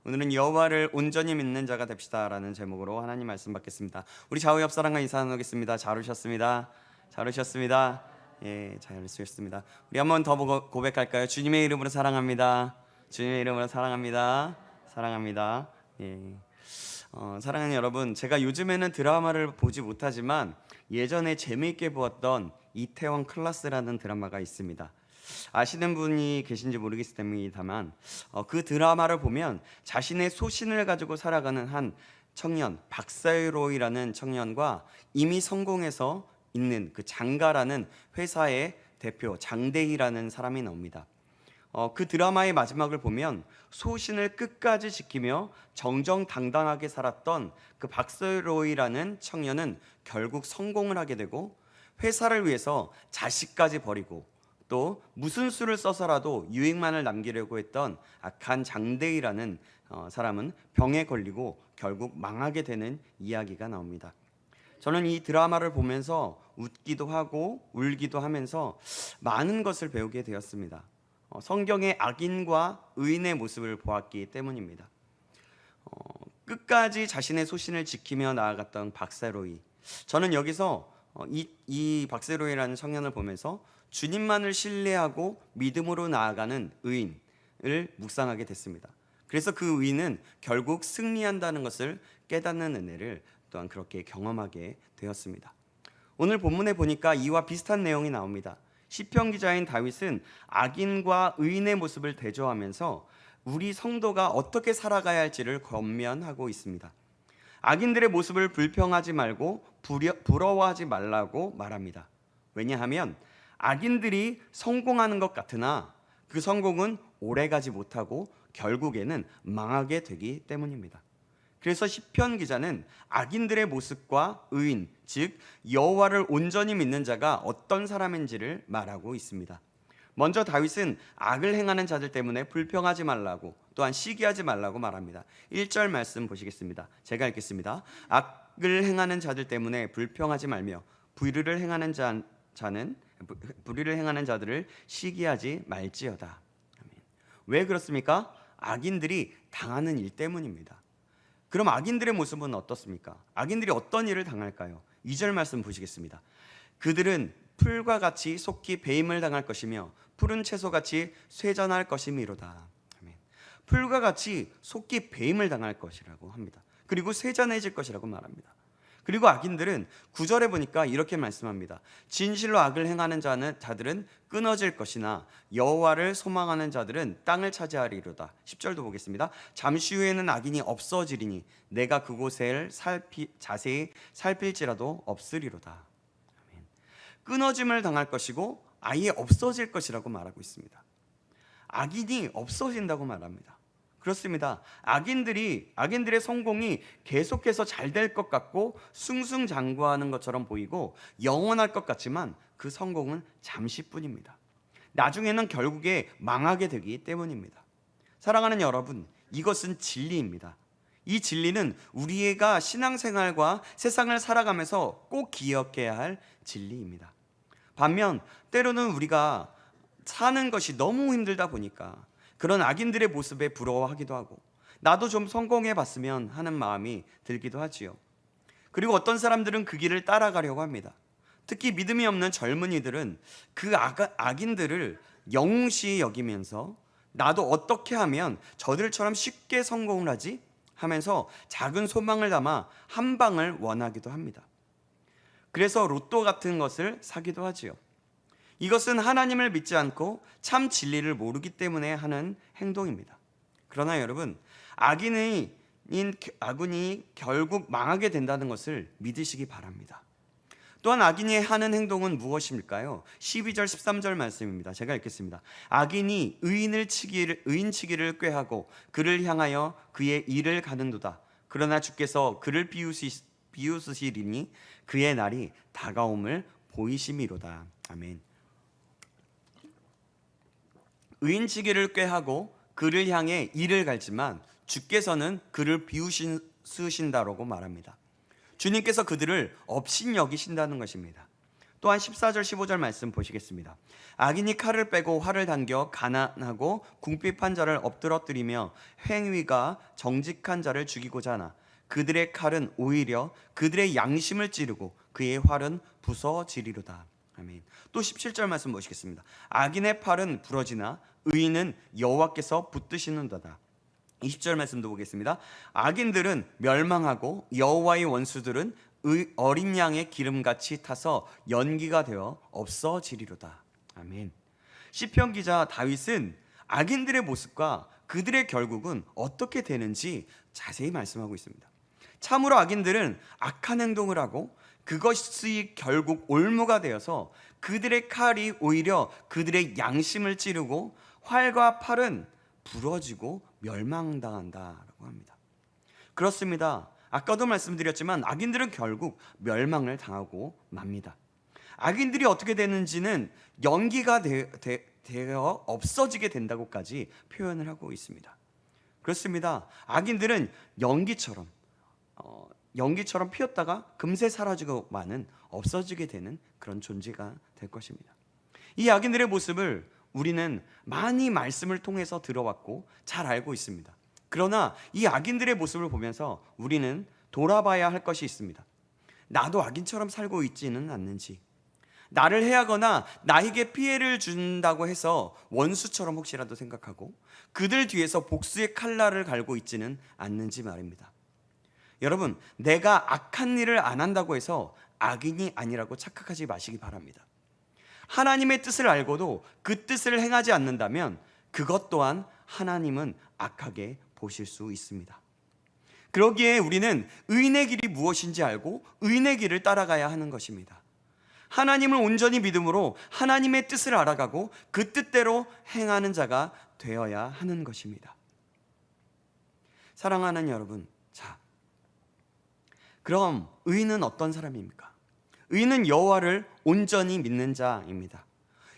오늘은 여호와를 온전히 믿는 자가 됩시다라는 제목으로 하나님 말씀 받겠습니다. 우리 좌우 옆 사람과 인사 나누겠습니다. 잘 오셨습니다. 잘 오셨습니다. 예, 잘 오셨습니다. 우리 한 번 더 고백할까요? 주님의 이름으로 사랑합니다. 주님의 이름으로 사랑합니다. 사랑합니다. 예. 사랑하는 여러분, 제가 요즘에는 드라마를 보지 못하지만 예전에 재미있게 보았던 이태원 클라스라는 드라마가 있습니다. 아시는 분이 계신지 모르겠습니다만 그 드라마를 보면 자신의 소신을 가지고 살아가는 한 청년, 박사유로이라는 청년과 이미 성공해서 있는 그 장가라는 회사의 대표 장대희라는 사람이 나옵니다. 그 드라마의 마지막을 보면 소신을 끝까지 지키며 정정당당하게 살았던 그 박서로이라는 청년은 결국 성공을 하게 되고, 회사를 위해서 자식까지 버리고 또 무슨 수를 써서라도 유익만을 남기려고 했던 악한 장대희라는 사람은 병에 걸리고 결국 망하게 되는 이야기가 나옵니다. 저는 이 드라마를 보면서 웃기도 하고 울기도 하면서 많은 것을 배우게 되었습니다. 성경의 악인과 의인의 모습을 보았기 때문입니다. 끝까지 자신의 소신을 지키며 나아갔던 박세로이, 저는 여기서 이 박세로이라는 청년을 보면서 주님만을 신뢰하고 믿음으로 나아가는 의인을 묵상하게 됐습니다. 그래서 그 의인은 결국 승리한다는 것을 깨닫는 은혜를 또한 그렇게 경험하게 되었습니다. 오늘 본문에 보니까 이와 비슷한 내용이 나옵니다. 시편 기자인 다윗은 악인과 의인의 모습을 대조하면서 우리 성도가 어떻게 살아가야 할지를 권면하고 있습니다. 악인들의 모습을 불평하지 말고 부러워하지 말라고 말합니다. 왜냐하면 악인들이 성공하는 것 같으나 그 성공은 오래가지 못하고 결국에는 망하게 되기 때문입니다. 그래서 시편 기자는 악인들의 모습과 의인, 즉 여호와를 온전히 믿는 자가 어떤 사람인지를 말하고 있습니다. 먼저 다윗은 악을 행하는 자들 때문에 불평하지 말라고, 또한 시기하지 말라고 말합니다. 1절 말씀 보시겠습니다. 제가 읽겠습니다. 악을 행하는 자들 때문에 불평하지 말며 불의를 행하는 자들을 시기하지 말지어다. 왜 그렇습니까? 악인들이 당하는 일 때문입니다. 그럼 악인들의 모습은 어떻습니까? 악인들이 어떤 일을 당할까요? 2절 말씀 보시겠습니다. 그들은 풀과 같이 속히 배임을 당할 것이며 푸른 채소같이 쇠잔할 것이미로다. 풀과 같이 속히 배임을 당할 것이라고 합니다. 그리고 쇠잔해질 것이라고 말합니다. 그리고 악인들은 9절에 보니까 이렇게 말씀합니다. 진실로 악을 행하는 자들은 끊어질 것이나 여호와를 소망하는 자들은 땅을 차지하리로다. 10절도 보겠습니다. 잠시 후에는 악인이 없어지리니 내가 그곳을 자세히 살필지라도 없으리로다. 아멘. 끊어짐을 당할 것이고 아예 없어질 것이라고 말하고 있습니다. 악인이 없어진다고 말합니다. 그렇습니다. 악인들의 성공이 계속해서 잘 될 것 같고 승승장구하는 것처럼 보이고 영원할 것 같지만 그 성공은 잠시뿐입니다. 나중에는 결국에 망하게 되기 때문입니다. 사랑하는 여러분, 이것은 진리입니다. 이 진리는 우리가 신앙생활과 세상을 살아가면서 꼭 기억해야 할 진리입니다. 반면 때로는 우리가 사는 것이 너무 힘들다 보니까 그런 악인들의 모습에 부러워하기도 하고 나도 좀 성공해 봤으면 하는 마음이 들기도 하지요. 그리고 어떤 사람들은 그 길을 따라가려고 합니다. 특히 믿음이 없는 젊은이들은 그 악인들을 영웅시 여기면서 나도 어떻게 하면 저들처럼 쉽게 성공을 하지? 하면서 작은 소망을 담아 한 방을 원하기도 합니다. 그래서 로또 같은 것을 사기도 하지요. 이것은 하나님을 믿지 않고 참 진리를 모르기 때문에 하는 행동입니다. 그러나 여러분, 악인이 결국 망하게 된다는 것을 믿으시기 바랍니다. 또한 악인이 하는 행동은 무엇일까요? 12절 13절 말씀입니다. 제가 읽겠습니다. 악인이 의인치기를 꾀하고 그를 향하여 그의 일을 가는도다. 그러나 주께서 그를 비웃으시리니 그의 날이 다가옴을 보이심이로다. 아멘. 의인치기를 꾀하고 그를 향해 이를 갈지만 주께서는 그를 비웃으신다라고 말합니다. 주님께서 그들을 업신 여기신다는 것입니다. 또한 14절 15절 말씀 보시겠습니다. 악인이 칼을 빼고 활을 당겨 가난하고 궁핍한 자를 엎드러뜨리며 행위가 정직한 자를 죽이고자 하나 그들의 칼은 오히려 그들의 양심을 찌르고 그의 활은 부서지리로다. 아멘. 또 17절 말씀 보시겠습니다. 악인의 팔은 부러지나 의인은 여호와께서 붙드시는도다. 20절 말씀도 보겠습니다. 악인들은 멸망하고 여호와의 원수들은 어린 양의 기름같이 타서 연기가 되어 없어지리로다. 아멘. 시편 기자 다윗은 악인들의 모습과 그들의 결국은 어떻게 되는지 자세히 말씀하고 있습니다. 참으로 악인들은 악한 행동을 하고 그것이 결국 올무가 되어서 그들의 칼이 오히려 그들의 양심을 찌르고 활과 팔은 부러지고 멸망당한다라고 합니다. 그렇습니다. 아까도 말씀드렸지만 악인들은 결국 멸망을 당하고 맙니다. 악인들이 어떻게 되는지는 연기가 되어 없어지게 된다고까지 표현을 하고 있습니다. 그렇습니다. 악인들은 연기처럼 피었다가 금세 사라지고 마는 없어지게 되는 그런 존재가 될 것입니다. 이 악인들의 모습을 우리는 많이 말씀을 통해서 들어왔고 잘 알고 있습니다. 그러나 이 악인들의 모습을 보면서 우리는 돌아봐야 할 것이 있습니다. 나도 악인처럼 살고 있지는 않는지, 나를 해하거나 나에게 피해를 준다고 해서 원수처럼 혹시라도 생각하고 그들 뒤에서 복수의 칼날을 갈고 있지는 않는지 말입니다. 여러분, 내가 악한 일을 안 한다고 해서 악인이 아니라고 착각하지 마시기 바랍니다. 하나님의 뜻을 알고도 그 뜻을 행하지 않는다면 그것 또한 하나님은 악하게 보실 수 있습니다. 그러기에 우리는 의인의 길이 무엇인지 알고 의인의 길을 따라가야 하는 것입니다. 하나님을 온전히 믿음으로 하나님의 뜻을 알아가고 그 뜻대로 행하는 자가 되어야 하는 것입니다. 사랑하는 여러분, 자, 그럼 의인은 어떤 사람입니까? 의인은 여호와를 온전히 믿는 자입니다.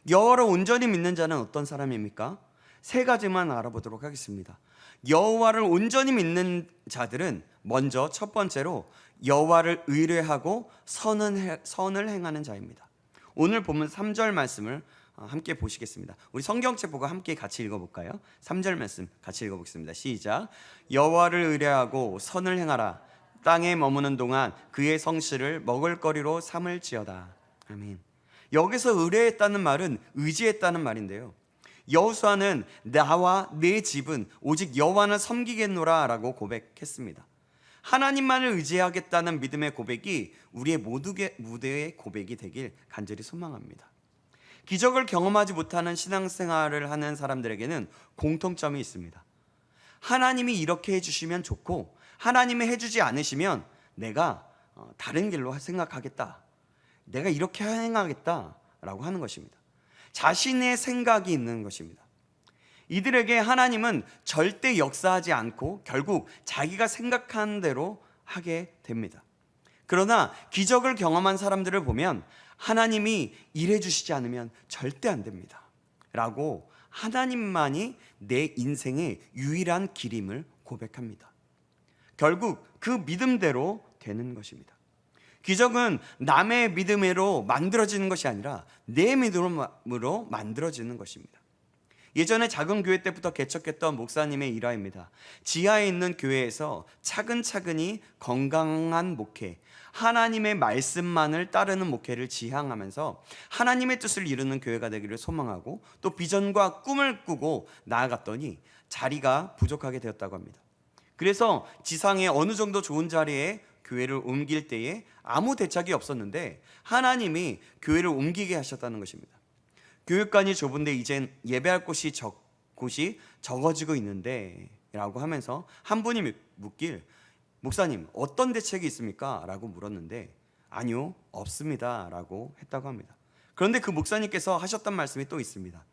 여호와를 온전히 믿는 자는 어떤 사람입니까? 세 가지만 알아보도록 하겠습니다. 여호와를 온전히 믿는 자들은 먼저 첫 번째로 여호와를 의뢰하고 선을 행하는 자입니다. 오늘 보면 3절 말씀을 함께 보시겠습니다. 우리 성경책 보고 함께 같이 읽어볼까요? 3절 말씀 같이 읽어보겠습니다. 시작. 여호와를 의뢰하고 선을 행하라. 땅에 머무는 동안 그의 성실을 먹을거리로 삼을지어다. 아멘. 여기서 의뢰했다는 말은 의지했다는 말인데요, 여호수아는 나와 내 집은 오직 여호와를 섬기겠노라 라고 고백했습니다. 하나님만을 의지하겠다는 믿음의 고백이 우리의 모두의 고백이 되길 간절히 소망합니다. 기적을 경험하지 못하는 신앙생활을 하는 사람들에게는 공통점이 있습니다. 하나님이 이렇게 해주시면 좋고 하나님이 해주지 않으시면 내가 다른 길로 생각하겠다, 내가 이렇게 행하겠다라고 하는 것입니다. 자신의 생각이 있는 것입니다. 이들에게 하나님은 절대 역사하지 않고 결국 자기가 생각한 대로 하게 됩니다. 그러나 기적을 경험한 사람들을 보면 하나님이 일해주시지 않으면 절대 안 됩니다 라고 하나님만이 내 인생의 유일한 길임을 고백합니다. 결국 그 믿음대로 되는 것입니다. 기적은 남의 믿음으로 만들어지는 것이 아니라 내 믿음으로 만들어지는 것입니다. 예전에 작은 교회 때부터 개척했던 목사님의 일화입니다. 지하에 있는 교회에서 차근차근히 건강한 목회, 하나님의 말씀만을 따르는 목회를 지향하면서 하나님의 뜻을 이루는 교회가 되기를 소망하고 또 비전과 꿈을 꾸고 나아갔더니 자리가 부족하게 되었다고 합니다. 그래서 지상에 어느 정도 좋은 자리에 교회를 옮길 때에 아무 대책이 없었는데 하나님이 교회를 옮기게 하셨다는 것입니다. 교육관이 좁은데 이젠 예배할 곳이 적어지고 있는데 라고 하면서 한 분이 묻길, 목사님 어떤 대책이 있습니까? 라고 물었는데 아니요, 없습니다 라고 했다고 합니다. 그런데 그 목사님께서 하셨던 말씀이 또 있습니다.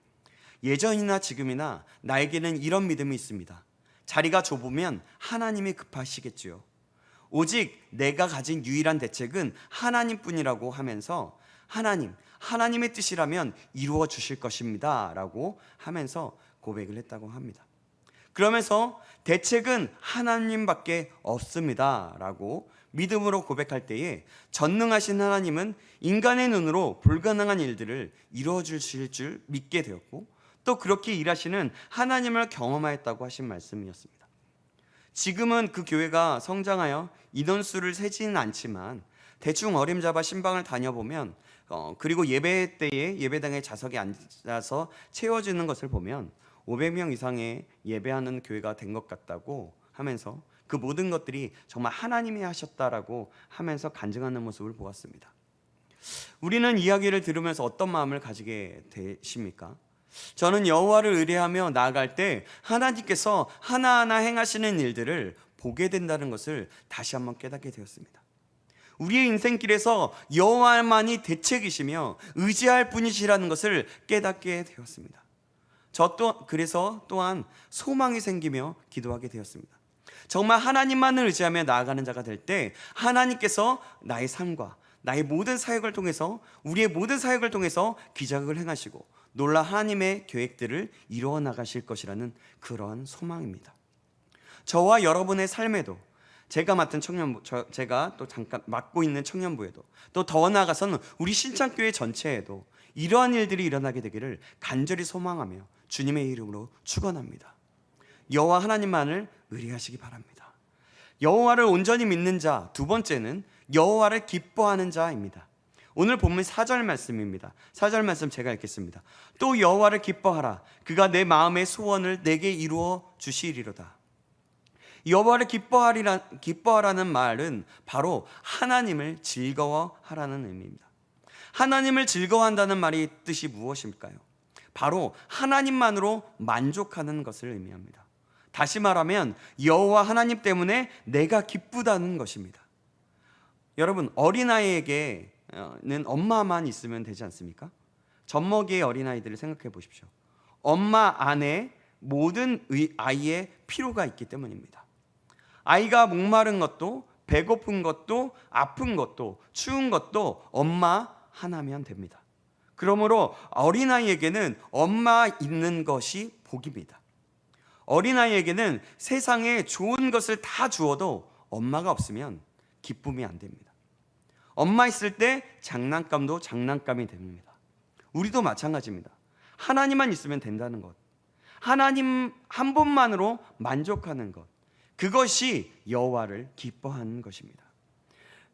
예전이나 지금이나 나에게는 이런 믿음이 있습니다. 자리가 좁으면 하나님이 급하시겠지요. 오직 내가 가진 유일한 대책은 하나님뿐이라고 하면서 하나님의 뜻이라면 이루어 주실 것입니다 라고 하면서 고백을 했다고 합니다. 그러면서 대책은 하나님밖에 없습니다 라고 믿음으로 고백할 때에 전능하신 하나님은 인간의 눈으로 불가능한 일들을 이루어 주실 줄 믿게 되었고, 또 그렇게 일하시는 하나님을 경험하였다고 하신 말씀이었습니다. 지금은 그 교회가 성장하여 인원수를 세지는 않지만 대충 어림잡아 신방을 다녀보면 그리고 예배 때에 예배당에 좌석에 앉아서 채워지는 것을 보면 500명 이상의 예배하는 교회가 된 것 같다고 하면서 그 모든 것들이 정말 하나님이 하셨다라고 하면서 간증하는 모습을 보았습니다. 우리는 이야기를 들으면서 어떤 마음을 가지게 되십니까? 저는 여호와를 의뢰하며 나아갈 때 하나님께서 하나하나 행하시는 일들을 보게 된다는 것을 다시 한번 깨닫게 되었습니다. 우리의 인생길에서 여호와만이 대책이시며 의지할 분이시라는 것을 깨닫게 되었습니다. 그래서 또한 소망이 생기며 기도하게 되었습니다. 정말 하나님만을 의지하며 나아가는 자가 될 때 하나님께서 나의 삶과 나의 모든 사역을 통해서, 우리의 모든 사역을 통해서 기적을 행하시고 놀라 하나님의 계획들을 이루어 나가실 것이라는 그러한 소망입니다. 저와 여러분의 삶에도, 제가 맡은 청년부, 제가 또 잠깐 맡고 있는 청년부에도, 또 더 나아가서는 우리 신창교회 전체에도 이러한 일들이 일어나게 되기를 간절히 소망하며 주님의 이름으로 축원합니다. 여호와 하나님만을 의뢰하시기 바랍니다. 여호와를 온전히 믿는 자, 두 번째는 여호와를 기뻐하는 자입니다. 오늘 본문 4절 말씀입니다. 4절 말씀 제가 읽겠습니다. 또 여호와를 기뻐하라. 그가 내 마음의 소원을 내게 이루어 주시리로다. 여호와를 기뻐하라는 말은 바로 하나님을 즐거워하라는 의미입니다. 하나님을 즐거워한다는 말의 뜻이 무엇일까요? 바로 하나님만으로 만족하는 것을 의미합니다. 다시 말하면 여호와 하나님 때문에 내가 기쁘다는 것입니다. 여러분, 어린아이에게는 엄마만 있으면 되지 않습니까? 젖먹이의 어린아이들을 생각해 보십시오. 엄마 안에 모든 아이의 필요가 있기 때문입니다. 아이가 목마른 것도, 배고픈 것도, 아픈 것도, 추운 것도 엄마 하나면 됩니다. 그러므로 어린아이에게는 엄마 있는 것이 복입니다. 어린아이에게는 세상에 좋은 것을 다 주어도 엄마가 없으면 기쁨이 안 됩니다. 엄마 있을 때 장난감도 장난감이 됩니다. 우리도 마찬가지입니다. 하나님만 있으면 된다는 것, 하나님 한 분만으로 만족하는 것, 그것이 여호와를 기뻐하는 것입니다.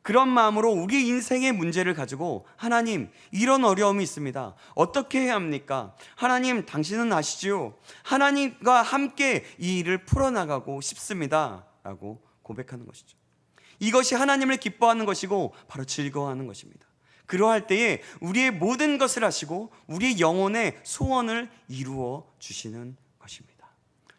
그런 마음으로 우리 인생의 문제를 가지고 하나님, 이런 어려움이 있습니다. 어떻게 해야 합니까? 하나님, 당신은 아시지요? 하나님과 함께 이 일을 풀어나가고 싶습니다 라고 고백하는 것이죠. 이것이 하나님을 기뻐하는 것이고 바로 즐거워하는 것입니다. 그러할 때에 우리의 모든 것을 하시고 우리의 영혼의 소원을 이루어 주시는 것입니다.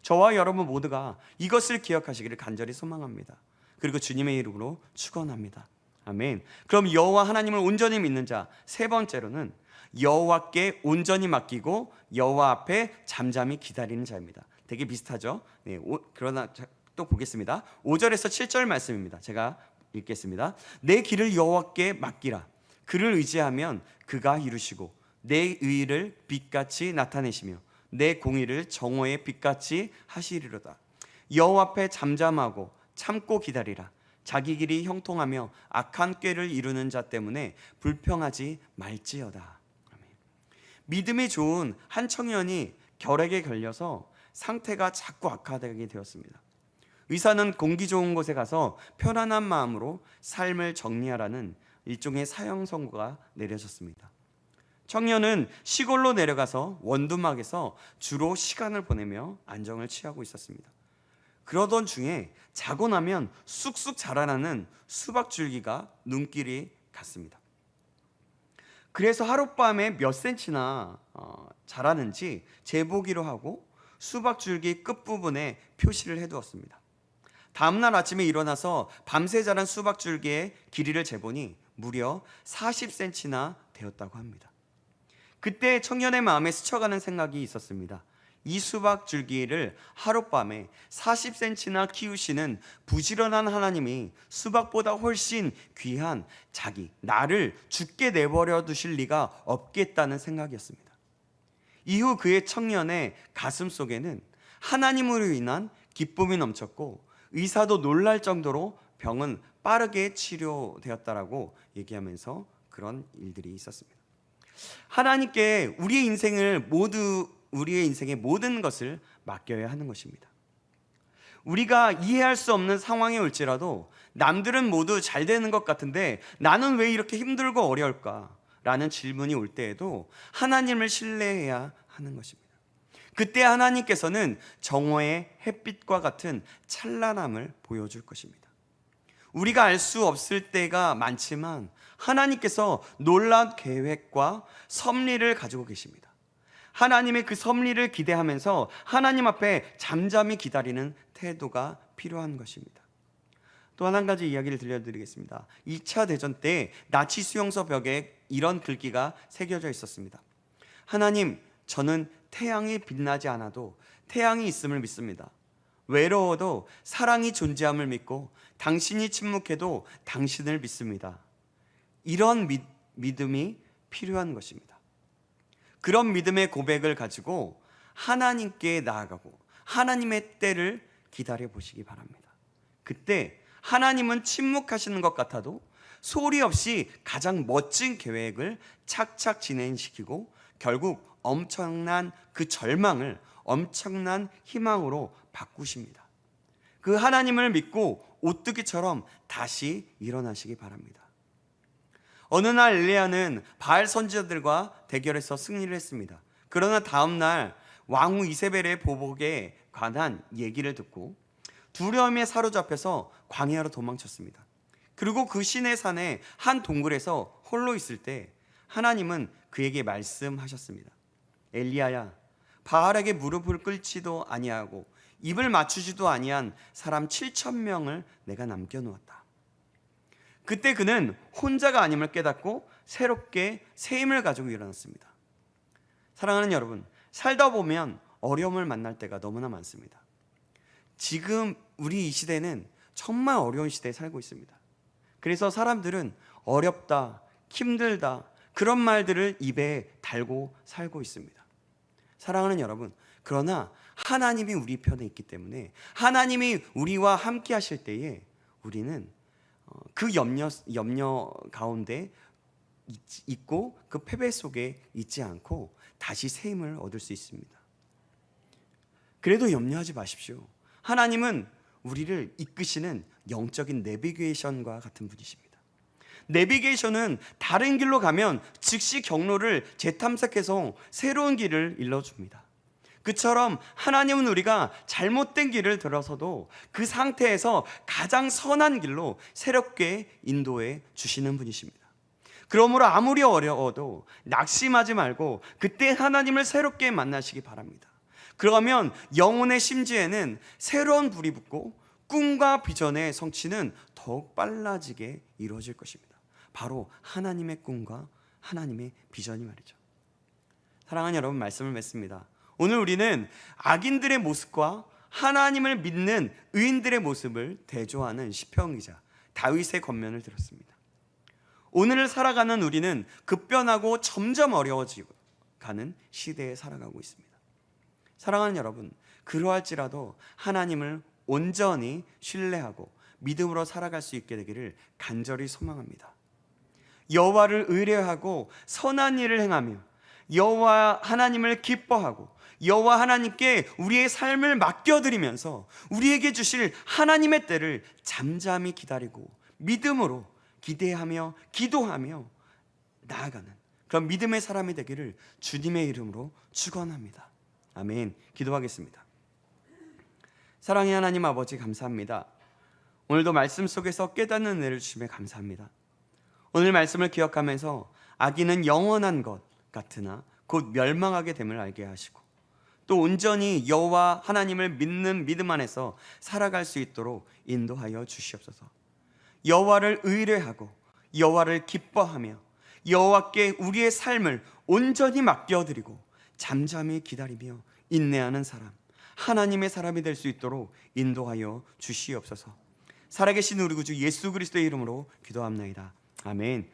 저와 여러분 모두가 이것을 기억하시기를 간절히 소망합니다. 그리고 주님의 이름으로 축원합니다. 아멘. 그럼 여호와 하나님을 온전히 믿는 자, 세 번째로는 여호와께 온전히 맡기고 여호와 앞에 잠잠히 기다리는 자입니다. 되게 비슷하죠? 네, 그러나 또 보겠습니다. 5절에서 7절 말씀입니다. 제가 읽겠습니다. 내 길을 여호와께 맡기라. 그를 의지하면 그가 이루시고 내 의를 빛같이 나타내시며 내 공의를 정오의 빛같이 하시리로다. 여호와 앞에 잠잠하고 참고 기다리라. 자기 길이 형통하며 악한 꾀를 이루는 자 때문에 불평하지 말지어다. 믿음이 좋은 한 청년이 결핵에 걸려서 상태가 자꾸 악화되게 되었습니다. 의사는 공기 좋은 곳에 가서 편안한 마음으로 삶을 정리하라는 일종의 사형 선고가 내려졌습니다. 청년은 시골로 내려가서 원두막에서 주로 시간을 보내며 안정을 취하고 있었습니다. 그러던 중에 자고 나면 쑥쑥 자라나는 수박줄기가 눈길이 갔습니다. 그래서 하룻밤에 몇 센치나 자라는지 재보기로 하고 수박줄기 끝부분에 표시를 해두었습니다. 다음날 아침에 일어나서 밤새 자란 수박줄기의 길이를 재보니 무려 40cm나 되었다고 합니다. 그때 청년의 마음에 스쳐가는 생각이 있었습니다. 이 수박줄기를 하룻밤에 40cm나 키우시는 부지런한 하나님이 수박보다 훨씬 귀한 나를 죽게 내버려 두실 리가 없겠다는 생각이었습니다. 이후 그의 청년의 가슴 속에는 하나님으로 인한 기쁨이 넘쳤고 의사도 놀랄 정도로 병은 빠르게 치료되었다라고 얘기하면서 그런 일들이 있었습니다. 하나님께 우리의 인생의 모든 것을 맡겨야 하는 것입니다. 우리가 이해할 수 없는 상황에 올지라도 남들은 모두 잘 되는 것 같은데 나는 왜 이렇게 힘들고 어려울까? 라는 질문이 올 때에도 하나님을 신뢰해야 하는 것입니다. 그때 하나님께서는 정오의 햇빛과 같은 찬란함을 보여줄 것입니다. 우리가 알 수 없을 때가 많지만 하나님께서 놀라운 계획과 섭리를 가지고 계십니다. 하나님의 그 섭리를 기대하면서 하나님 앞에 잠잠히 기다리는 태도가 필요한 것입니다. 또 한 가지 이야기를 들려드리겠습니다. 2차 대전 때 나치 수용소 벽에 이런 글귀가 새겨져 있었습니다. 하나님, 저는 태양이 빛나지 않아도 태양이 있음을 믿습니다. 외로워도 사랑이 존재함을 믿고 당신이 침묵해도 당신을 믿습니다. 이런 믿음이 필요한 것입니다. 그런 믿음의 고백을 가지고 하나님께 나아가고 하나님의 때를 기다려 보시기 바랍니다. 그때 하나님은 침묵하시는 것 같아도 소리 없이 가장 멋진 계획을 착착 진행시키고 결국 엄청난 그 절망을 엄청난 희망으로 바꾸십니다. 그 하나님을 믿고 오뚜기처럼 다시 일어나시기 바랍니다. 어느 날 엘리야는 바알 선지자들과 대결해서 승리를 했습니다. 그러나 다음 날 왕후 이세벨의 보복에 관한 얘기를 듣고 두려움에 사로잡혀서 광야로 도망쳤습니다. 그리고 그 시내 산의 한 동굴에서 홀로 있을 때 하나님은 그에게 말씀하셨습니다. 엘리야야, 바알에게 무릎을 꿇지도 아니하고 입을 맞추지도 아니한 사람 7,000명을 내가 남겨놓았다. 그때 그는 혼자가 아님을 깨닫고 새롭게 새 힘을 가지고 일어났습니다. 사랑하는 여러분, 살다 보면 어려움을 만날 때가 너무나 많습니다. 지금 우리 이 시대는 정말 어려운 시대에 살고 있습니다. 그래서 사람들은 어렵다, 힘들다 그런 말들을 입에 달고 살고 있습니다. 사랑하는 여러분, 그러나 하나님이 우리 편에 있기 때문에 하나님이 우리와 함께 하실 때에 우리는 그 염려 가운데 있고 그 패배 속에 있지 않고 다시 새 힘을 얻을 수 있습니다. 그래도 염려하지 마십시오. 하나님은 우리를 이끄시는 영적인 내비게이션과 같은 분이십니다. 내비게이션은 다른 길로 가면 즉시 경로를 재탐색해서 새로운 길을 일러줍니다. 그처럼 하나님은 우리가 잘못된 길을 들어서도 그 상태에서 가장 선한 길로 새롭게 인도해 주시는 분이십니다. 그러므로 아무리 어려워도 낙심하지 말고 그때 하나님을 새롭게 만나시기 바랍니다. 그러면 영혼의 심지에는 새로운 불이 붙고 꿈과 비전의 성취는 더욱 빨라지게 이루어질 것입니다. 바로 하나님의 꿈과 하나님의 비전이 말이죠. 사랑하는 여러분, 말씀을 맺습니다. 오늘 우리는 악인들의 모습과 하나님을 믿는 의인들의 모습을 대조하는 시편기자 다윗의 권면을 들었습니다. 오늘을 살아가는 우리는 급변하고 점점 어려워지고 가는 시대에 살아가고 있습니다. 사랑하는 여러분, 그러할지라도 하나님을 온전히 신뢰하고 믿음으로 살아갈 수 있게 되기를 간절히 소망합니다. 여호와를 의뢰하고 선한 일을 행하며 여호와 하나님을 기뻐하고 여호와 하나님께 우리의 삶을 맡겨드리면서 우리에게 주실 하나님의 때를 잠잠히 기다리고 믿음으로 기대하며 기도하며 나아가는 그런 믿음의 사람이 되기를 주님의 이름으로 축원합니다. 아멘. 기도하겠습니다. 사랑의 하나님 아버지, 감사합니다. 오늘도 말씀 속에서 깨닫는 은혜를 주심에 감사합니다. 오늘 말씀을 기억하면서 악인은 영원한 것 같으나 곧 멸망하게 됨을 알게 하시고 또 온전히 여호와 하나님을 믿는 믿음 안에서 살아갈 수 있도록 인도하여 주시옵소서. 여호와를 의뢰하고 여호와를 기뻐하며 여호와께 우리의 삶을 온전히 맡겨드리고 잠잠히 기다리며 인내하는 사람, 하나님의 사람이 될 수 있도록 인도하여 주시옵소서. 살아계신 우리 구주 예수 그리스도의 이름으로 기도합나이다. 아멘.